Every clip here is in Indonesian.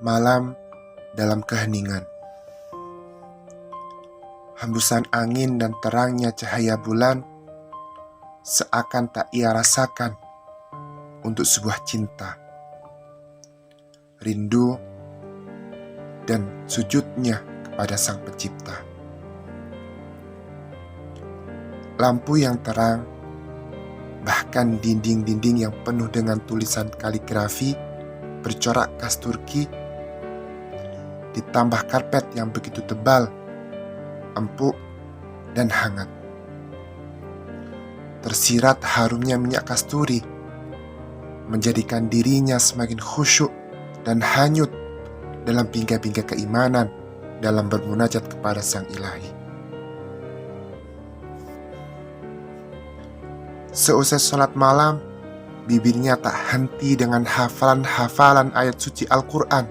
Malam dalam keheningan. Hembusan angin dan terangnya cahaya bulan seakan tak ia rasakan untuk sebuah cinta, rindu, dan sujudnya kepada Sang Pencipta. Lampu yang terang, bahkan dinding-dinding yang penuh dengan tulisan kaligrafi bercorak khas Turki, ditambah karpet yang begitu tebal, empuk, dan hangat. Tersirat harumnya minyak kasturi, menjadikan dirinya semakin khusyuk dan hanyut dalam bingkai-bingkai keimanan dalam bermunajat kepada Sang Ilahi. Seusai sholat malam, bibirnya tak henti dengan hafalan-hafalan ayat suci Al-Quran.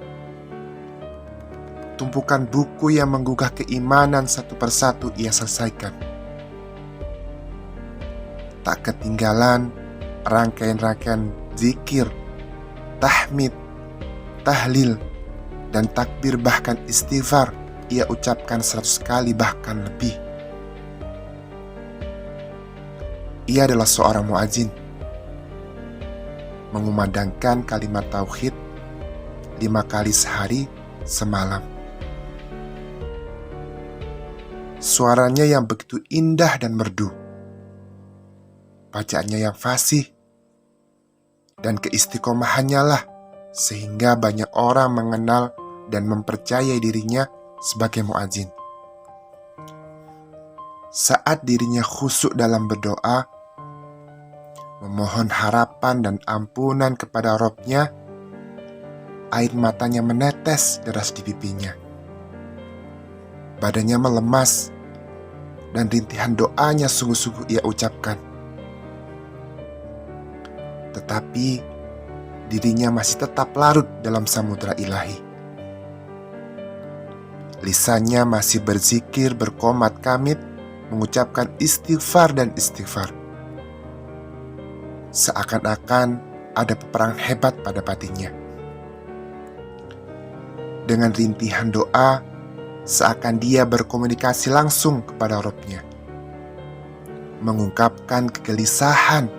Tumpukan buku yang menggugah keimanan satu persatu ia selesaikan. Tak ketinggalan rangkaian-rangkaian zikir, tahmid, tahlil, dan takbir bahkan istighfar ia ucapkan 100 kali bahkan lebih. Ia adalah seorang muadzin, mengumandangkan kalimat tauhid 5 kali sehari semalam. Suaranya yang begitu indah dan merdu, bacaannya yang fasih, dan keistiqomahannya lah sehingga banyak orang mengenal dan mempercayai dirinya sebagai muadzin. Saat dirinya khusyuk dalam berdoa, memohon harapan dan ampunan kepada Robnya, air matanya menetes deras di pipinya. Badannya melemas, dan rintihan doanya sungguh-sungguh ia ucapkan. Tetapi dirinya masih tetap larut dalam samudera ilahi. Lisannya masih berzikir berkomat kamit, mengucapkan istighfar dan istighfar. Seakan-akan ada peperangan hebat pada batinnya. Dengan rintihan doa, seakan dia berkomunikasi langsung kepada Robnya, mengungkapkan kegelisahan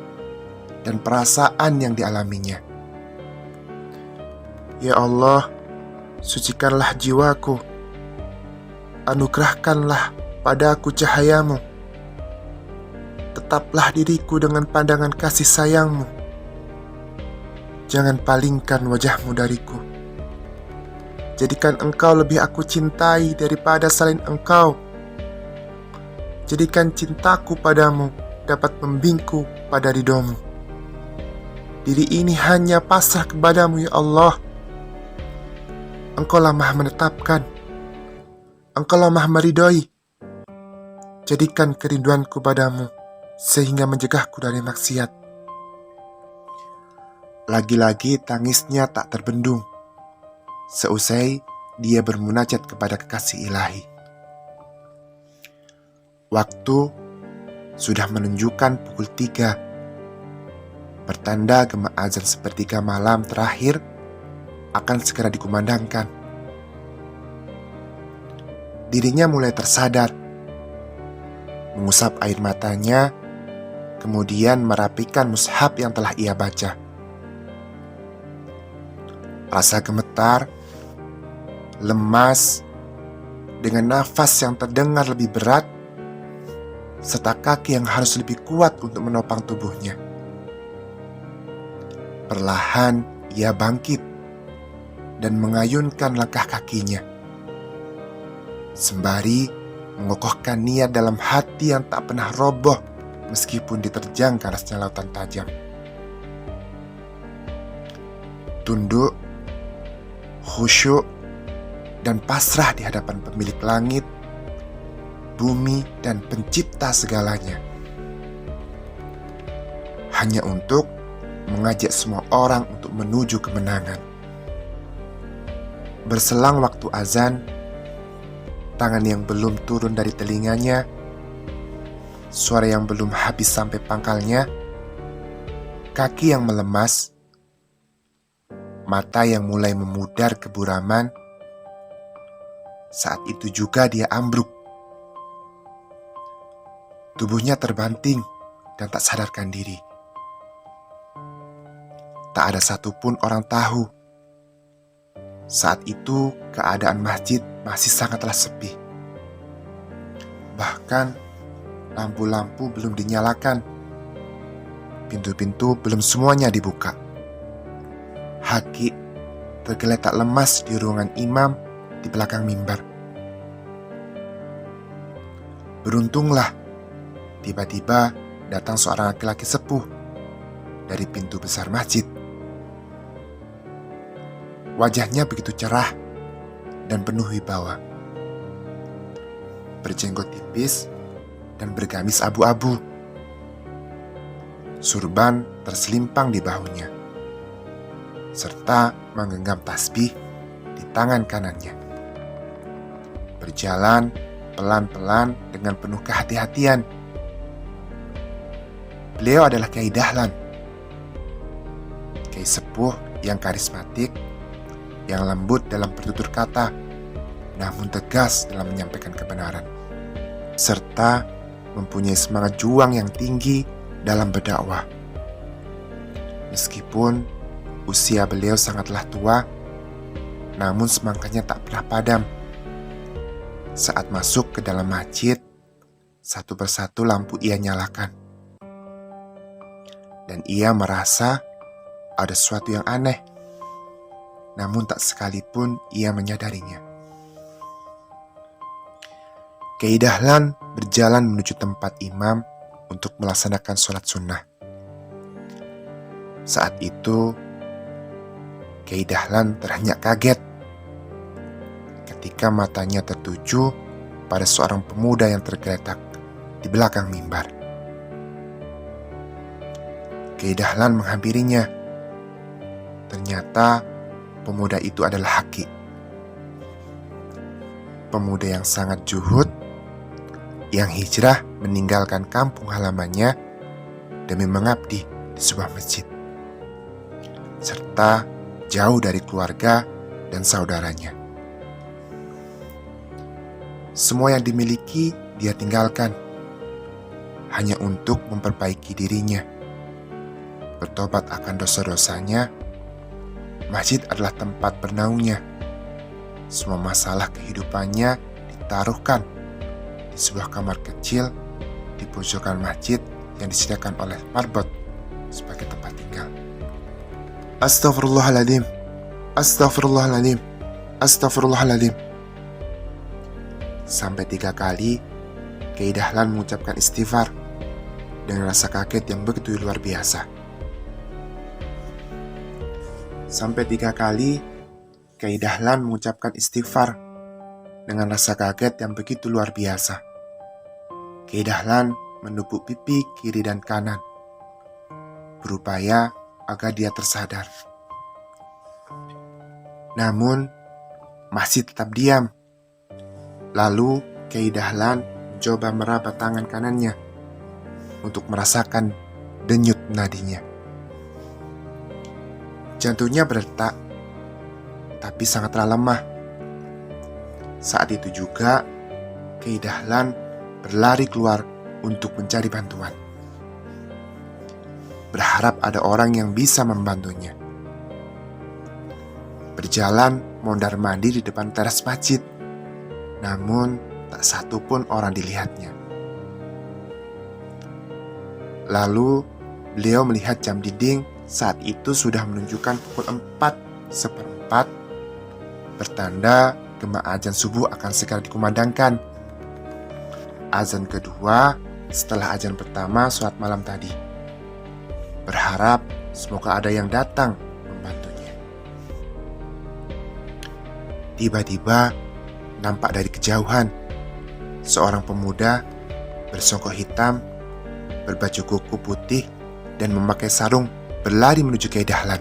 dan perasaan yang dialaminya. Ya Allah, sucikanlah jiwaku, anugerahkanlah padaku cahayamu, tetaplah diriku dengan pandangan kasih sayangmu, jangan palingkan wajahmu dariku. Jadikan engkau lebih aku cintai daripada selain engkau. Jadikan cintaku padamu dapat membingku pada ridhomu. Diri ini hanya pasrah kepadamu ya Allah. Engkaulah maha menetapkan, engkaulah maha meridhoi. Jadikan kerinduanku padamu sehingga mencegahku dari maksiat. Lagi-lagi tangisnya tak terbendung seusai dia bermunajat kepada kekasih ilahi. Waktu sudah menunjukkan pukul 3, pertanda gema azan sepertiga malam terakhir akan segera dikumandangkan. Dirinya mulai tersadar, mengusap air matanya, kemudian merapikan mushaf yang telah ia baca. Rasa gemetar, lemas, dengan nafas yang terdengar lebih berat, serta kaki yang harus lebih kuat untuk menopang tubuhnya. Perlahan ia bangkit dan mengayunkan langkah kakinya, sembari mengokohkan niat dalam hati yang tak pernah roboh meskipun diterjang kerasnya lautan tajam. Tunduk, khusyuk, dan pasrah di hadapan pemilik langit, bumi, dan pencipta segalanya, hanya untuk mengajak semua orang untuk menuju kemenangan. Berselang waktu azan, tangan yang belum turun dari telinganya, suara yang belum habis sampai pangkalnya, kaki yang melemas, mata yang mulai memudar keburaman. Saat itu juga dia ambruk. Tubuhnya terbanting dan tak sadarkan diri. Tak ada satupun orang tahu. Saat itu keadaan masjid masih sangatlah sepi. Bahkan lampu-lampu belum dinyalakan. Pintu-pintu belum semuanya dibuka. Haki tergeletak lemas di ruangan imam di belakang mimbar. Beruntunglah, tiba-tiba datang seorang laki-laki sepuh dari pintu besar masjid. Wajahnya begitu cerah dan penuh wibawa. Berjenggot tipis dan bergamis abu-abu. Surban terselimpang di bahunya, serta menggenggam tasbih di tangan kanannya. Berjalan pelan-pelan dengan penuh kehati-hatian. Beliau adalah Kyai Dahlan, Kyai sepuh yang karismatik, yang lembut dalam bertutur kata, namun tegas dalam menyampaikan kebenaran, serta mempunyai semangat juang yang tinggi dalam berdakwah. Meskipun usia beliau sangatlah tua, namun semangatnya tak pernah padam. Saat masuk ke dalam masjid, satu persatu lampu ia nyalakan. Dan ia merasa ada sesuatu yang aneh, namun tak sekalipun ia menyadarinya. Kyai Dahlan berjalan menuju tempat imam untuk melaksanakan sholat sunnah. Saat itu, Kyai Dahlan terhenyak kaget ketika matanya tertuju pada seorang pemuda yang tergeletak di belakang mimbar. Kyai Dahlan menghampirinya. Ternyata pemuda itu adalah Haki. Pemuda yang sangat zuhud, yang hijrah meninggalkan kampung halamannya demi mengabdi di sebuah masjid, serta jauh dari keluarga dan saudaranya. Semua yang dimiliki dia tinggalkan hanya untuk memperbaiki dirinya, bertobat akan dosa-dosanya. Masjid adalah tempat bernaungnya. Semua masalah kehidupannya ditaruhkan di sebuah kamar kecil di pojokan masjid yang disediakan oleh marbot sebagai tempat tinggal. Astagfirullahaladzim, astagfirullahaladzim, astagfirullahaladzim. Sampai 3 kali Kyai Dahlan mengucapkan istighfar dengan rasa kaget yang begitu luar biasa. Sampai 3 kali Kyai Dahlan mengucapkan istighfar dengan rasa kaget yang begitu luar biasa. Kyai Dahlan menepuk pipi kiri dan kanan, berupaya agar dia tersadar. Namun, masih tetap diam. Lalu, Kyai Dahlan mencoba meraba tangan kanannya untuk merasakan denyut nadinya. Jantungnya berdetak, tapi sangatlah lemah. Saat itu juga, Kyai Dahlan berlari keluar untuk mencari bantuan, berharap ada orang yang bisa membantunya. Berjalan mondar-mandir di depan teras masjid, namun tak satu pun orang dilihatnya. Lalu beliau melihat jam dinding. Saat itu sudah menunjukkan pukul 4:04, bertanda gema azan subuh akan segera dikumandangkan. Azan kedua setelah azan pertama sholat malam tadi. Berharap semoga ada yang datang membantunya. Tiba-tiba nampak dari kejauhan seorang pemuda bersongkok hitam, berbaju kuku putih dan memakai sarung berlari menuju Kyai Dahlan.